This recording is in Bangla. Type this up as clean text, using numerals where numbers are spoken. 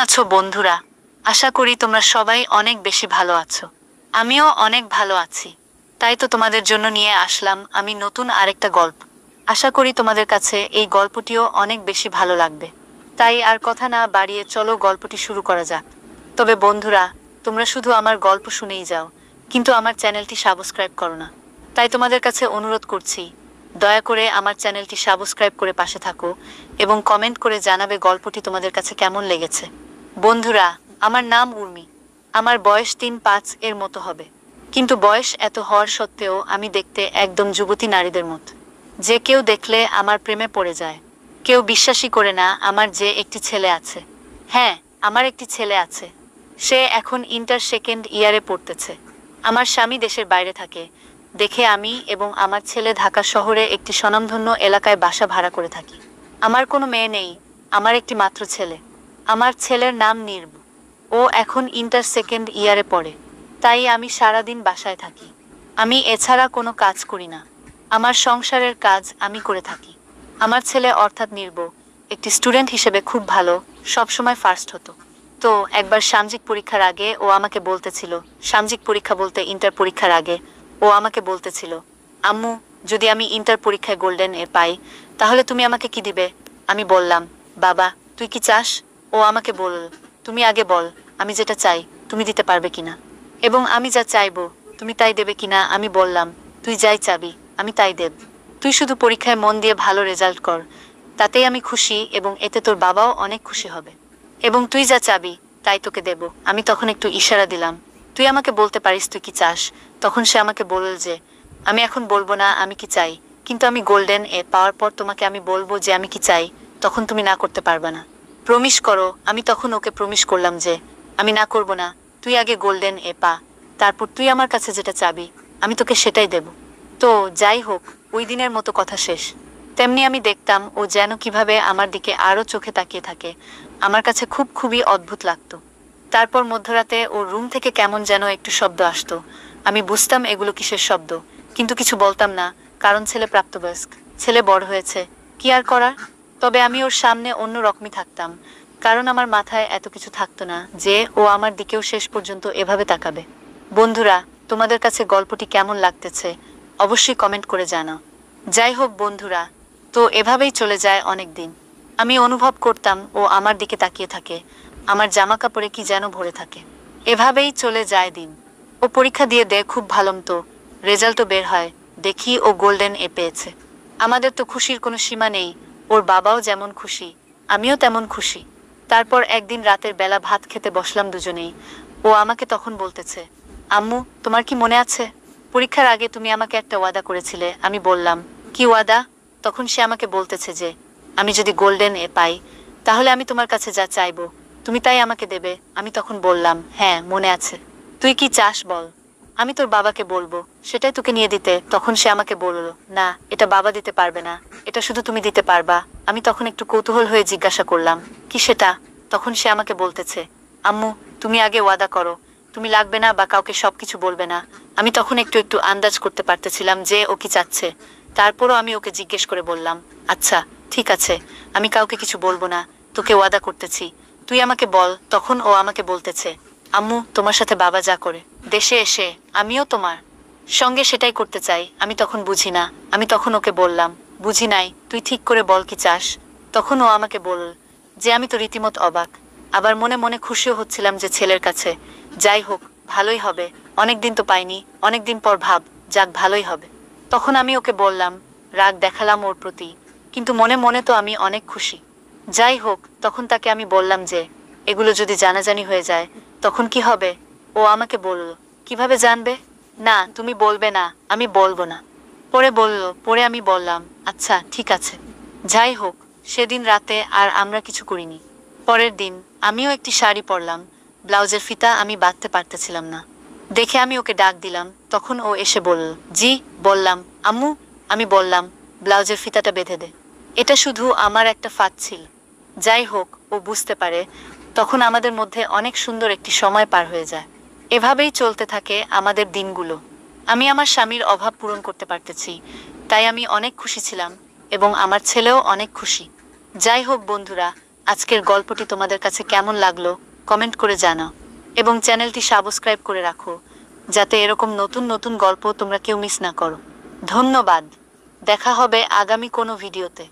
আছো বন্ধুরা? আশা করি তোমরা সবাই অনেক বেশি ভালো আছো। আমিও অনেক ভালো আছি। তাই তো তোমাদের জন্য নিয়ে আসলাম আমি নতুন আরেকটা গল্প। আশা করি তোমাদের কাছে এই গল্পটিও অনেক বেশি ভালো লাগবে। তাই আর কথা না বাড়িয়ে চলো গল্পটি শুরু করা যাক। তবে বন্ধুরা, তোমরা শুধু আমার গল্প শুনেই যাও, কিন্তু আমার চ্যানেলটি সাবস্ক্রাইব করো না। তাই তোমাদের কাছে অনুরোধ করছি, দয়া করে আমার চ্যানেলটি সাবস্ক্রাইব করে পাশে থাকো এবং কমেন্ট করে জানাবে গল্পটি তোমাদের কাছে কেমন লেগেছে। বন্ধুরা, আমার নাম উর্মি। আমার বয়স ৩-৫ এর মতো হবে। কিন্তু বয়স এত হওয়ার সত্ত্বেও আমি দেখতে একদম যুবতী নারীদের মতো। যে কেউ দেখলে আমার প্রেমে পড়ে যায়। কেউ বিশ্বাসই করে না আমার যে একটি ছেলে আছে। হ্যাঁ, আমার একটি ছেলে আছে। সে এখন ইন্টার সেকেন্ড ইয়ারে পড়তেছে। আমার স্বামী দেশের বাইরে থাকে দেখে আমি এবং আমার ছেলে ঢাকা শহরে একটি স্বনামধন্য এলাকায় বাসা ভাড়া করে থাকি। আমার কোনো মেয়ে নেই, আমার একটি মাত্র ছেলে। আমার ছেলের নাম নির্ভ। ও এখন ইন্টার সেকেন্ড ইয়ারে পড়ে। তাই আমি সারাদিন বাসায় থাকি। আমি এছাড়া কোনো কাজ করি না। আমার সংসারের কাজ আমি করে থাকি। আমার ছেলে অর্থাৎ নির্ভ একটি স্টুডেন্ট হিসেবে খুব ভালো, সবসময় ফার্স্ট হতো। তো একবার সাময়িক পরীক্ষার আগে ও আমাকে বলতেছিল, সাময়িক পরীক্ষা বলতে ইন্টার পরীক্ষার আগে, ও আমাকে বলতেছিল, আম্মু, যদি আমি ইন্টার পরীক্ষায় গোল্ডেন এ পাই তাহলে তুমি আমাকে কি দিবে? আমি বললাম, বাবা, তুই কি চাস? ও আমাকে বলল, তুমি আগে বল, আমি যেটা চাই তুমি দিতে পারবে কিনা, এবং আমি যা চাইবো তুমি তাই দেবে কিনা। আমি বললাম, তুই যাই চাবি আমি তাই দেব। তুই শুধু পরীক্ষায় মন দিয়ে ভালো রেজাল্ট কর, তাতেই আমি খুশি, এবং এতে তোর বাবাও অনেক খুশি হবে। এবং তুই যা চাবি তাই তোকে দেব। আমি তখন একটু ইশারা দিলাম, তুই আমাকে বলতে পারিস তুই কি চাস। তখন সে আমাকে বলল যে, আমি এখন বলবো না আমি কি চাই, কিন্তু আমি গোল্ডেন এ পাওয়ার পর তোমাকে আমি বলবো যে আমি কি চাই, তখন তুমি না করতে পারবে না। প্রমিস করো। আমি তখন ওকে প্রমিস করলাম যে আমি না করব না, তুই আগে গোল্ডেন এ পা, তারপর তুই আমার কাছে যেটা চাবি আমি তোকে সেটাই দেব। তো যাই হোক, ওই দিনের মতো কথা শেষ। তেমনি আমি দেখতাম ও যেন কিভাবে আমার দিকে আরও চোখে তাকিয়ে থাকে। আমার কাছে খুবই অদ্ভুত লাগতো। তারপর মধ্যরাতে ওর রুম থেকে কেমন যেন একটু শব্দ আসতো। আমি বুঝতাম এগুলো কিসের শব্দ, কিন্তু কিছু বলতাম না, কারণ ছেলে প্রাপ্তবয়স্ক, ছেলে বড় হয়েছে, কি আর করার। তবে আমি ওর সামনে অন্য রকমই থাকতাম, কারণ আমার মাথায় এত কিছু থাকতো না যে ও আমার দিকেও শেষ পর্যন্ত এভাবে তাকাবে। বন্ধুরা, তোমাদের কাছে গল্পটি কেমন লাগতেছে অবশ্যই কমেন্ট করে জানাও। যাই হোক বন্ধুরা, তো এভাবেই চলে যায় অনেক দিন। আমি অনুভব করতাম ও আমার দিকে তাকিয়ে থাকে, আমার জামা কাপড়ে কি যেন ভরে থাকে। এভাবেই চলে যায় দিন। ও পরীক্ষা দিয়ে দেয় খুব ভালো মতো, রেজাল্টও বের হয়, দেখি ও গোল্ডেন এ পেয়েছে। আমাদের তো খুশির কোনো সীমা নেই। ওর বাবাও যেমন খুশি, আমিও তেমন খুশি। তারপর একদিন রাতের বেলা ভাত খেতে বসলাম দুজনেই। ও আমাকে তখন বলতেছে, আম্মু, তোমার কি মনে আছে পরীক্ষার আগে তুমি আমাকে একটা ওয়াদা করেছিলে? আমি বললাম, কি ওয়াদা? তখন সে আমাকে বলতেছে যে আমি যদি গোল্ডেন এ পাই তাহলে আমি তোমার কাছে যা চাইবো তুমি তাই আমাকে দেবে। আমি তখন বললাম, হ্যাঁ মনে আছে। তুই কি চাস বল, আমি তোর বাবাকে বলবো সেটাই তোকে নিয়ে দিতে। তখন সে আমাকে বলল, না, এটা বাবা দিতে পারবে না, এটা শুধু তুমি দিতে পারবা। আমি তখন একটু কৌতূহল হয়ে জিজ্ঞাসা করলাম, কি সেটা? তখন সে আমাকে বলতেছে, আম্মু, তুমি আগে ওয়াদা করো তুমি লাগবে না বা কাউকে সবকিছু বলবে না। আমি তখন একটু আন্দাজ করতে পারতেছিলাম যে ও কি চাচ্ছে। তারপরও আমি ওকে জিজ্ঞেস করে বললাম, আচ্ছা ঠিক আছে, আমি কাউকে কিছু বলবো না, তোকে ওয়াদা করতেছি, তুই আমাকে বল। তখন ও আমাকে বলতেছে, আম্মু, তোমার সাথে বাবা যা করে দেশে এসে আমিও তোমার সঙ্গে সেটাই করতে চাই। আমি তখন বুঝি না। আমি তখন ওকে বললাম, বুঝি নাই, তুই ঠিক করে বল কি চাস। তখন ও আমাকে বলল যে আমি তো রীতিমত অবাক, আবার মনে মনে খুশিও হচ্ছিলাম যে ছেলের কাছে। যাই হোক, ভালোই হবে, অনেকদিন তো পাইনি, অনেকদিন পর ভাব, যাক ভালোই হবে। তখন আমি ওকে বললাম, রাগ দেখালাম ওর প্রতি, কিন্তু মনে মনে তো আমি অনেক খুশি। যাই হোক, তখন তাকে আমি বললাম যে এগুলো যদি জানাজানি হয়ে যায় তখন কি হবে। ও আমাকে বলল, কিভাবে জানবে? না, তুমি বলবে না। আমি বলবো না। পরে আমি বললাম, আচ্ছা ঠিক আছে। যাই হোক, সেদিন রাতে আর আমরা কিছু করিনি। পরের দিন আমিও একটি শাড়ি পরলাম, ব্লাউজের ফিতা আমি বাঁধতে পারতেছিলাম না দেখে আমি ওকে ডাক দিলাম। তখন ও এসে বলল, জি। বললাম, আম্মু। আমি বললাম, ব্লাউজের ফিতাটা বেঁধে দে। এটা শুধু আমার একটা ফাঁদ ছিল। যাই হোক, ও বুঝতে পারে। তখন আমাদের মধ্যে অনেক সুন্দর একটি সময় পার হয়ে যায়। এভাবেই চলতে থাকে আমাদের দিনগুলো। আমি আমার স্বামীর অভাব পূরণ করতে পারতেছি, তাই আমি অনেক খুশি ছিলাম, এবং আমার ছেলেও অনেক খুশি। যাই হোক বন্ধুরা, আজকের গল্পটি তোমাদের কাছে কেমন লাগলো কমেন্ট করে জানাও এবং চ্যানেলটি সাবস্ক্রাইব করে রাখো যাতে এরকম নতুন নতুন গল্প তোমরা কেউ মিস না করো। ধন্যবাদ। দেখা হবে আগামী কোনো ভিডিওতে।